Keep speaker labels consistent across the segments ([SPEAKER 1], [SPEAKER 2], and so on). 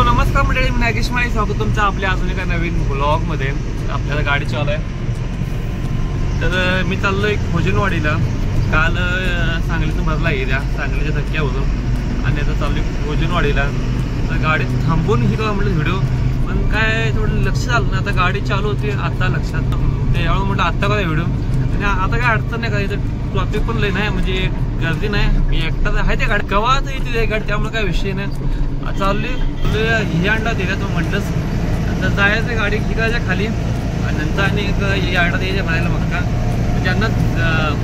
[SPEAKER 1] So नमस्कार मंडळी, मी नागेश माळी स्वागत तुमचं आपल्या अजून एका नवीन ब्लॉगमध्ये. आपल्याला गाडी चालू आहे, तर मी चाललो एक भोजनवाडीला. काल सांगलीतून भरला एरिया, सांगलीच्या धक्क्यावरून, आणि आता चाललो भोजनवाडीला. तर गाडी थांबून ही का म्हटलं व्हिडिओ, पण काय थोडं लक्ष आलं ना. आता गाडी चालू होती, आता लक्षात ते यावेळी म्हटलं आत्ता काय व्हिडिओ. आणि आता काय अडचण नाही, काय इथं ट्रॉफिक पण लई नाही, म्हणजे गर्दी नाही. मी एकटाच आहे त्या गाडी, केव्हाच येते गाडी, त्यामुळे काय विषय नाही. चालली ही अंडा दिला तो म्हटलंच. तर जायचं गाडी ठिकाच्या खाली, आणि नंतर आणि ही अंडा द्यायच्या भरायला मक्का. ज्यांना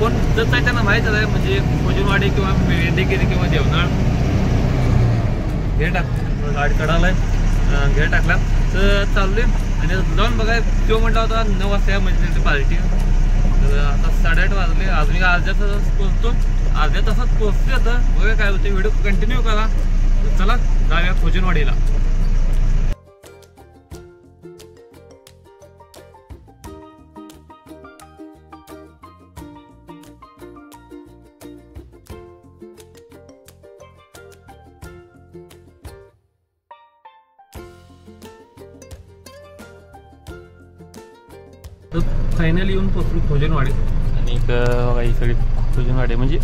[SPEAKER 1] कोण जसं आहे त्यांना माहीतच आहे, म्हणजे भोजनवाडी किंवा मेंढेगिरी किंवा देवनाळ. घेर टाक गाडी कडाला घेर टाकला. तर चालले आणि जाऊन बघाय. तो म्हटला होता 9 वाजता म्हणजे पार्टी. तर आता 8:30 वाजले, अजून अर्ध्या तासात पोहोचतो. अर्ध्या तासात पोहोचते. आता बघा काय होते, व्हिडिओ कंटिन्यू करा. चला जाऊया भोजनवाडीला. तर फायनली येऊन पोचलो भोजनवाडी. आणि ही सगळी भोजनवाडी म्हणजे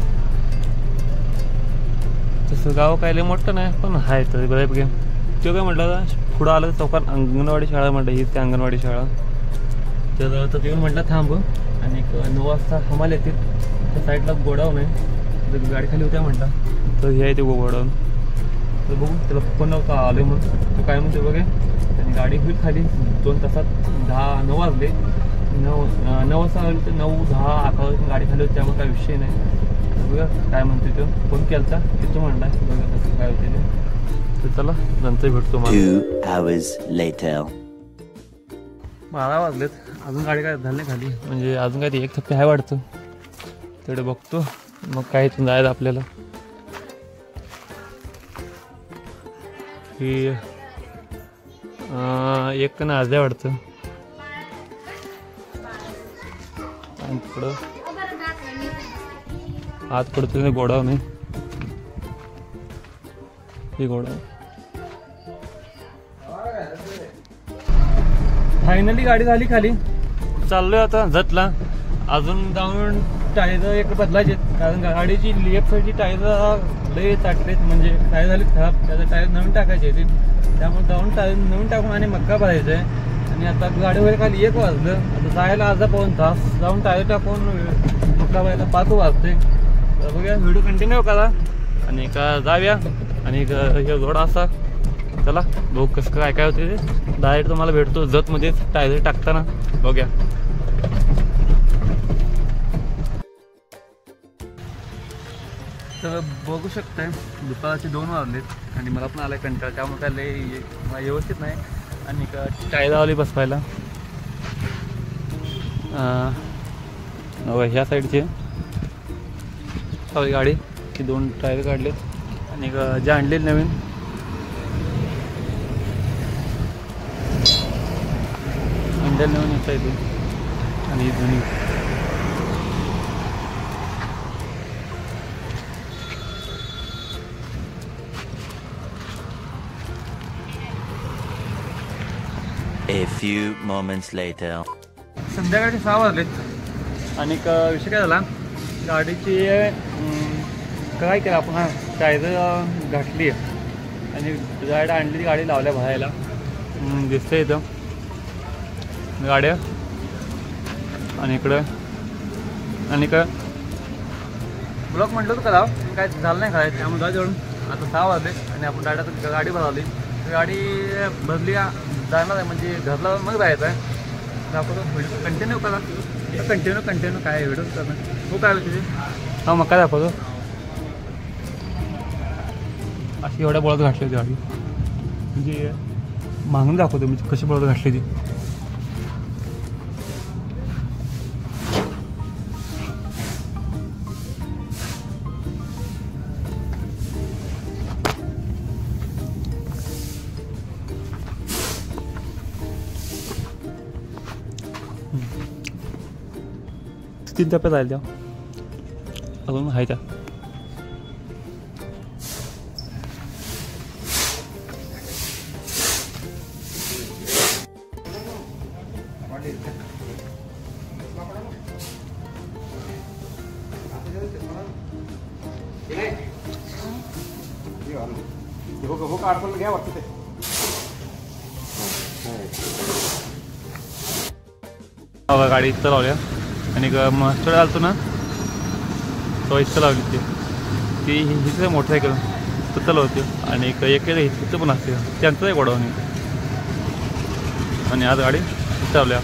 [SPEAKER 1] तसं गाव काय लय मोठं नाही, पण आहे तर बऱ्यापैकी. तो काय म्हटलं, पुढं आलं चौकात अंगणवाडी शाळा म्हटलं, ही त्या अंगणवाडी शाळा. तर तिकडून म्हटलं थांब, आणि 9 वाजता हमाल येतील. त्या साईडला गोडाऊन आहे, तर गाडी खाली होत्या म्हटलं. तर हे आहे ते गोडाऊन. तर बघू त्याला पण नव्हतं आले म्हणून, तो काय म्हणते बघे. आणि गाडी होईल खाली 2 तासात. 9 वाजले. 9 वाजता आली तर 9, 10, 11 वाजता गाडी खाली होती, त्यामुळे काय विषय नाही. बघा काय म्हणते तो, फोन केलता तिथं म्हणला बघा कसं काय होते ते. तर चला नंतर भेटतो.
[SPEAKER 2] 2 hours later.
[SPEAKER 1] 12 वाजलेत, अजून गाडी काय झाली नाही खाली, म्हणजे अजून काय ते एक थप्पे आहे वाटतं. तेवढे बघतो, मग काय इथून जायचं आपल्याला. ही एक ना अर्ध्या वाटतं. आणि थोडं आत पडतो गोडाऊन आहे, हे गोडाऊन. फायनली गाडी झाली खाली. चाललोय आता जतला. अजून जाऊन टायर एक बदलायचे, कारण गाडीची लेफ्ट साईडची टायर लय ताटलेत, म्हणजे टायर झाली खराब. त्याचं टायर नवीन टाकायचे ते, त्यामुळे जाऊन टायर नवीन टाकून आणि मक्का भरायचं आहे. आणि आता गाडी व्हायला खाली 1 वाजलं. आता जायला अर्धा पाऊण तास, जाऊन टायर टाकून मक्का व्हायला 5 वाजते. तर बघूया, व्हिडिओ कंटिन्यू करा आणि का जाऊया. आणि हे जोडा असा. चला बघू कसं काय काय होते ते. डायरेक्ट तुम्हाला भेटतो जतमध्येच टायर टाकताना. बघूया. तर बघू शकताय दुपारचे 2 वाजलेत, आणि मला पण आलाय कंटाळ, त्यामुळे काय लय व्यवस्थित नाही. आणि का टायर आली बसवायला ह्या साईडचे गाडी की 2 टायर काढलेत. आणि जे आणले नवीन हँडल नवीन येता येते, आणि जुनी.
[SPEAKER 2] A few moments later.
[SPEAKER 1] संध्याकाळचे 6 वाजलेत. आणि विषय काय झाला, गाडीची काय केलं आपण, टायर घातली आणि गाडी आणली, गाडी लावल्या भरायला. दिसतं इथं गाड्या. आणि इकडं आणि काय ब्लॉक म्हटलं होतं करा, काय झालं नाही काय, त्यामुळे जाऊ जोडून. आता 6 वाजले आणि आपण डायरेक्ट गाडी भरवली. गाडी भरली जाणार आहे, म्हणजे घरला मग जायचं आहे. दाखवतो, व्हिडिओ कंटिन्यू करा. कंटिन्यू काय व्हिडिओ करणं हो काय होते. हा मग काय दाखवतो. अशी एवढ्या बळद घातली होती गाडी, म्हणजे मागून दाखवतो म्हणजे कशी बळद घातली ती. तीन टप्प्यात राहिल्या अजून आहे त्या. गाडी इथं लावल्या आणि मास्टर आलतो ना तो इथं लावली ती हिचं मोटरसायकल तर चालवते आणि एक हिचं पण असते त्यांचं एक वडवणी आणि आज गाडी चालवल्या.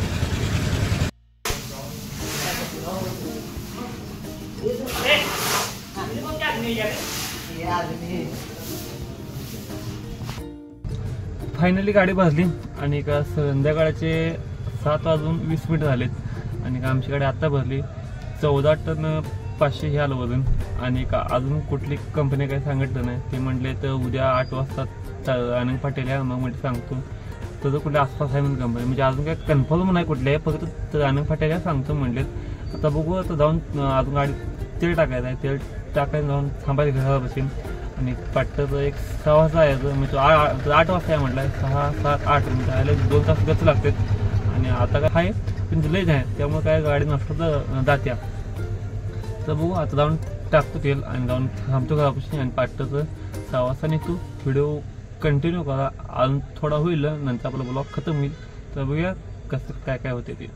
[SPEAKER 1] फायनली गाडी भाजली आणि का संध्याकाळचे 7:20 झालेत आणि का आमची गाडी आत्ता भरली. 14 टन 500 हे आलं वजन आणि का अजून कुठली कंपनी काही सांगितलं नाही. ते म्हटले तर उद्या 8 वाजता आनंद पाटील आहे मग म्हणजे सांगतो. तर कुठल्या आसपास आहे म्हणून कंपनी म्हणजे अजून काय कन्फर्म नाही कुठले फक्त आनंद पाटील आहे सांगतो म्हणलेत. आता बघू आता जाऊन अजून गाडी तेल टाकायचं आहे. तेल टाकायला जाऊन थांबायचं घराला बसेल आणि पाटचं एक 6 वाजता यायचं म्हणजे 8 वाजता आहे म्हटलं 6, 7, 8 जायला 2 तास गच लागतात आणि आता काय आहे पण लयच आहे त्यामुळे काय गाडी नसतं तर जात्या. तर बघू आता जाऊन टाकतो तेल आणि जाऊन थांबतो घरापासून आणि पाटचं 6 वाजता निघतो. व्हिडिओ कंटिन्यू करा अजून थोडा होईल नंतर आपला ब्लॉग खतम होईल. तर बघूया कसं काय काय होते ते.